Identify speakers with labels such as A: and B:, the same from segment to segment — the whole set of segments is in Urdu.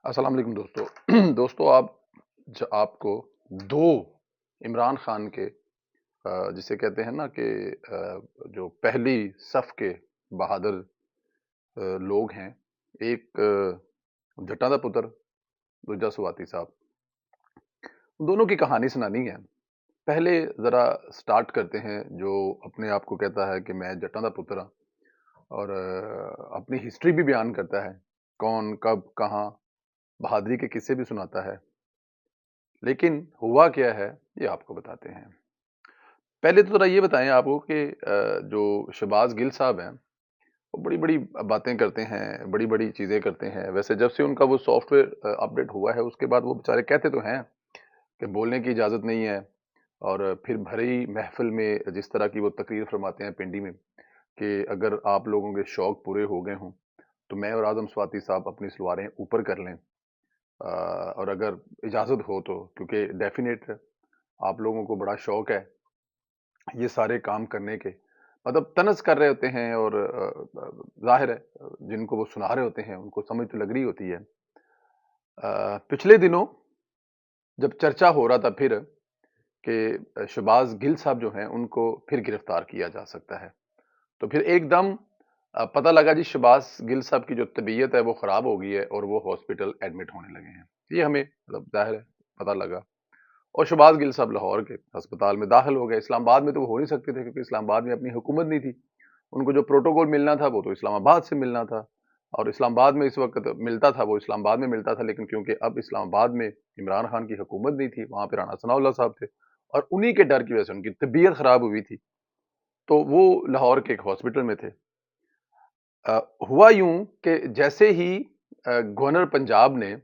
A: السلام علیکم دوستو آپ کو دو عمران خان کے جسے کہتے ہیں نا کہ جو پہلی صف کے بہادر لوگ ہیں، ایک جٹا دا پتر، دوجا سواتی صاحب، دونوں کی کہانی سنانی ہے۔ پہلے ذرا سٹارٹ کرتے ہیں جو اپنے آپ کو کہتا ہے کہ میں جٹا دا پتر ہوں اور اپنی ہسٹری بھی بیان کرتا ہے، کون کب کہاں بہادری کے قصے بھی سناتا ہے، لیکن ہوا کیا ہے یہ آپ کو بتاتے ہیں۔ پہلے تو ذرا یہ بتائیں آپ کو کہ جو شہباز گل صاحب ہیں وہ بڑی بڑی باتیں کرتے ہیں، بڑی بڑی چیزیں کرتے ہیں۔ ویسے جب سے ان کا وہ سافٹ ویئر اپڈیٹ ہوا ہے اس کے بعد وہ بیچارے کہتے تو ہیں کہ بولنے کی اجازت نہیں ہے، اور پھر بھری محفل میں جس طرح کی وہ تقریر فرماتے ہیں پنڈی میں کہ اگر آپ لوگوں کے شوق پورے ہو گئے ہوں تو میں اور اعظم سواتی صاحب اپنی سلواریں اوپر کر لیں، اور اگر اجازت ہو تو، کیونکہ ڈیفینیٹ آپ لوگوں کو بڑا شوق ہے یہ سارے کام کرنے کے، مطلب طنز کر رہے ہوتے ہیں، اور ظاہر ہے جن کو وہ سنا رہے ہوتے ہیں ان کو سمجھ تو لگ رہی ہوتی ہے۔ پچھلے دنوں جب چرچا ہو رہا تھا پھر کہ شہباز گل صاحب جو ہیں ان کو پھر گرفتار کیا جا سکتا ہے، تو پھر ایک دم پتہ لگا جی شہباز گل صاحب کی جو طبیعت ہے وہ خراب ہو گئی ہے اور وہ ہاسپٹل ایڈمٹ ہونے لگے ہیں۔ یہ ہمیں مطلب ظاہر ہے پتہ لگا، اور شہباز گل صاحب لاہور کے ہسپتال میں داخل ہو گئے۔ اسلام آباد میں تو وہ ہو نہیں سکتے تھے کیونکہ اسلام آباد میں اپنی حکومت نہیں تھی، ان کو جو پروٹوکول ملنا تھا وہ تو اسلام آباد سے ملنا تھا، اور اسلام آباد میں اس وقت ملتا تھا وہ اسلام آباد میں ملتا تھا، لیکن کیونکہ اب اسلام آباد میں عمران خان کی حکومت نہیں تھی، وہاں پہ رانا ثناء اللہ صاحب تھے، اور انہی کے ڈر کی وجہ سے ان کی طبیعت خراب ہوئی تھی تو وہ لاہور کے ایک ہاسپٹل میں تھے۔ ہوا یوں کہ جیسے ہی گورنر پنجاب نے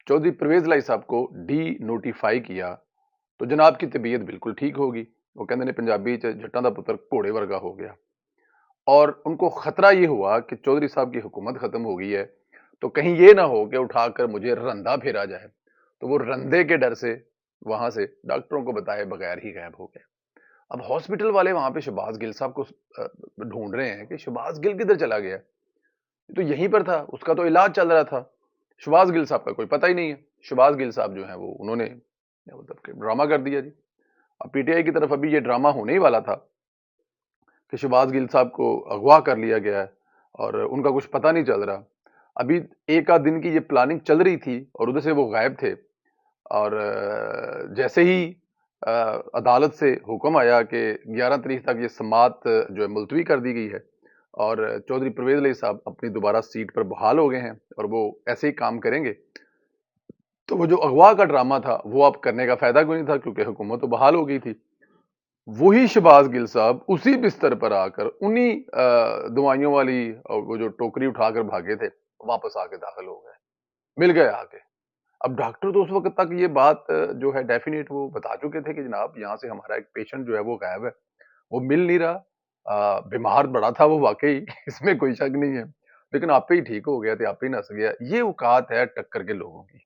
A: چودھری پرویز الہی صاحب کو ڈی نوٹیفائی کیا تو جناب کی طبیعت بالکل ٹھیک ہوگی، وہ کہتے ہیں پنجابی جٹاں دا پتر گھوڑے ورگا ہو گیا، اور ان کو خطرہ یہ ہوا کہ چودھری صاحب کی حکومت ختم ہو گئی ہے تو کہیں یہ نہ ہو کہ اٹھا کر مجھے رندہ پھیرا جائے، تو وہ رندے کے ڈر سے وہاں سے ڈاکٹروں کو بتائے بغیر ہی غائب ہو گئے۔ اب ہاسپٹل والے وہاں پہ شہباز گل صاحب کو ڈھونڈ رہے ہیں کہ شہباز گل کدھر چلا گیا، تو یہیں پر تھا، اس کا تو علاج چل رہا تھا، شہباز گل صاحب کا کوئی پتہ ہی نہیں ہے۔ شہباز گل صاحب جو ہیں وہ انہوں نے مطلب کہ ڈرامہ کر دیا جی۔ اب پی ٹی آئی کی طرف ابھی یہ ڈرامہ ہونے ہی والا تھا کہ شہباز گل صاحب کو اغوا کر لیا گیا ہے اور ان کا کچھ پتہ نہیں چل رہا۔ ابھی ایک آدھ دن کی یہ پلاننگ چل رہی تھی اور ادھر سے وہ غائب تھے، اور جیسے ہی عدالت سے حکم آیا کہ 11 تاریخ تک یہ سماعت جو ہے ملتوی کر دی گئی ہے اور چودھری پرویز الہی صاحب اپنی دوبارہ سیٹ پر بحال ہو گئے ہیں اور وہ ایسے ہی کام کریں گے، تو وہ جو اغوا کا ڈرامہ تھا وہ اب کرنے کا فائدہ کوئی نہیں تھا کیونکہ حکومت تو بحال ہو گئی تھی۔ وہی شہباز گل صاحب اسی بستر پر آ کر انہی دوائیوں والی وہ جو ٹوکری اٹھا کر بھاگے تھے واپس آ کے داخل ہو گئے، مل گئے آ کے۔ اب ڈاکٹر تو اس وقت تک یہ بات جو ہے ڈیفینیٹ وہ بتا چکے تھے کہ جناب یہاں سے ہمارا ایک پیشنٹ جو ہے وہ غائب ہے، وہ مل نہیں رہا، بیمار بڑا تھا وہ واقعی اس میں کوئی شک نہیں ہے، لیکن آپ ہی ٹھیک ہو گیا تھا، آپ ہی نس گیا۔ یہ اوقات ہے ٹکر کے لوگوں کی،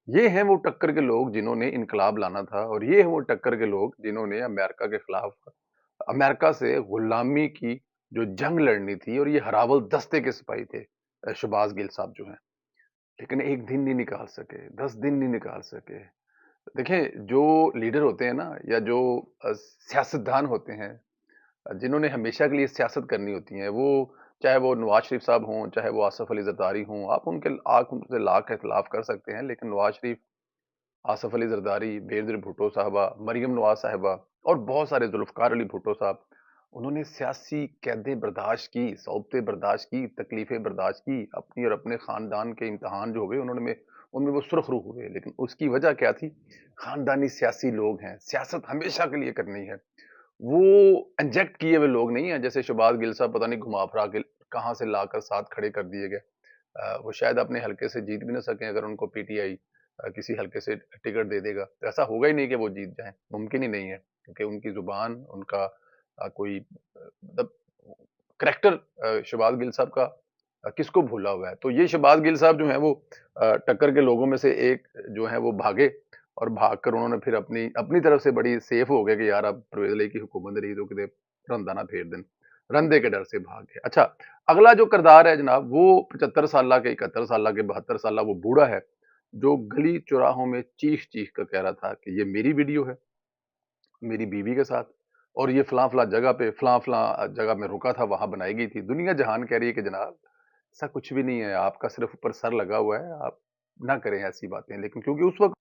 A: یہ ہیں وہ ٹکر کے لوگ جنہوں نے انقلاب لانا تھا، اور یہ ہیں وہ ٹکر کے لوگ جنہوں نے امریکہ کے خلاف، امریکہ سے غلامی کی جو جنگ لڑنی تھی، اور یہ ہراول دستے کے سپاہی تھے شہباز گل صاحب جو ہیں، لیکن ایک دن نہیں نکال سکے، 10 دن نہیں نکال سکے۔ دیکھیں جو لیڈر ہوتے ہیں نا، یا جو سیاستدان ہوتے ہیں جنہوں نے ہمیشہ کے لیے سیاست کرنی ہوتی ہیں، وہ چاہے وہ نواز شریف صاحب ہوں، چاہے وہ آصف علی زرداری ہوں، آپ ان سے لاکھ اختلاف کر سکتے ہیں، لیکن نواز شریف، آصف علی زرداری، بےنظیر بھٹو صاحبہ، مریم نواز صاحبہ، اور بہت سارے ذوالفقار علی بھٹو صاحب، انہوں نے سیاسی قیدیں برداشت کی، صعوبتیں برداشت کی، تکلیفیں برداشت کی، اپنی اور اپنے خاندان کے امتحان جو ہوئے ان میں وہ سرخ رو ہوئے، لیکن اس کی وجہ کیا تھی؟ خاندانی سیاسی لوگ ہیں، سیاست ہمیشہ کے لیے کرنی ہے، وہ انجیکٹ کیے ہوئے لوگ نہیں ہیں جیسے شہباز گل صاحب پتہ نہیں گھما پھرا کے کہاں سے لا کر ساتھ کھڑے کر دیے گئے۔ وہ شاید اپنے حلقے سے جیت بھی نہ سکیں اگر ان کو پی ٹی آئی کسی حلقے سے ٹکٹ دے دے گا، تو ایسا ہوگا ہی نہیں کہ وہ جیت جائیں، ممکن ہی نہیں ہے، کیونکہ ان کی زبان، ان کا کوئی مطلب کریکٹر شہباز گل صاحب کا کس کو بھولا ہوا ہے۔ تو یہ شہباز گل صاحب جو ہیں وہ ٹکر کے لوگوں میں سے ایک جو ہیں وہ بھاگے، اور بھاگ کر انہوں نے پھر اپنی طرف سے بڑی سیف ہو گئے کہ یار اب پرویز الہی کی حکومت رہی تو کدے رندہ نہ پھیر دیں۔ رندے کے ڈر سے بھاگ گئے۔ اچھا، اگلا جو کردار ہے جناب وہ 75 سالہ کے 71 سالہ کے 72 سالہ وہ بوڑھا ہے جو گلی چوراہوں میں چیخ چیخ کر کہہ رہا تھا کہ یہ میری ویڈیو ہے میری بیوی کے ساتھ، اور یہ فلاں فلاں جگہ پہ فلاں فلاں جگہ میں رکا تھا وہاں بنائی گئی تھی۔ دنیا جہان کہہ رہی ہے کہ جناب ایسا کچھ بھی نہیں ہے، آپ کا صرف اوپر سر لگا ہوا ہے، آپ نہ کریں ایسی باتیں، لیکن کیونکہ اس وقت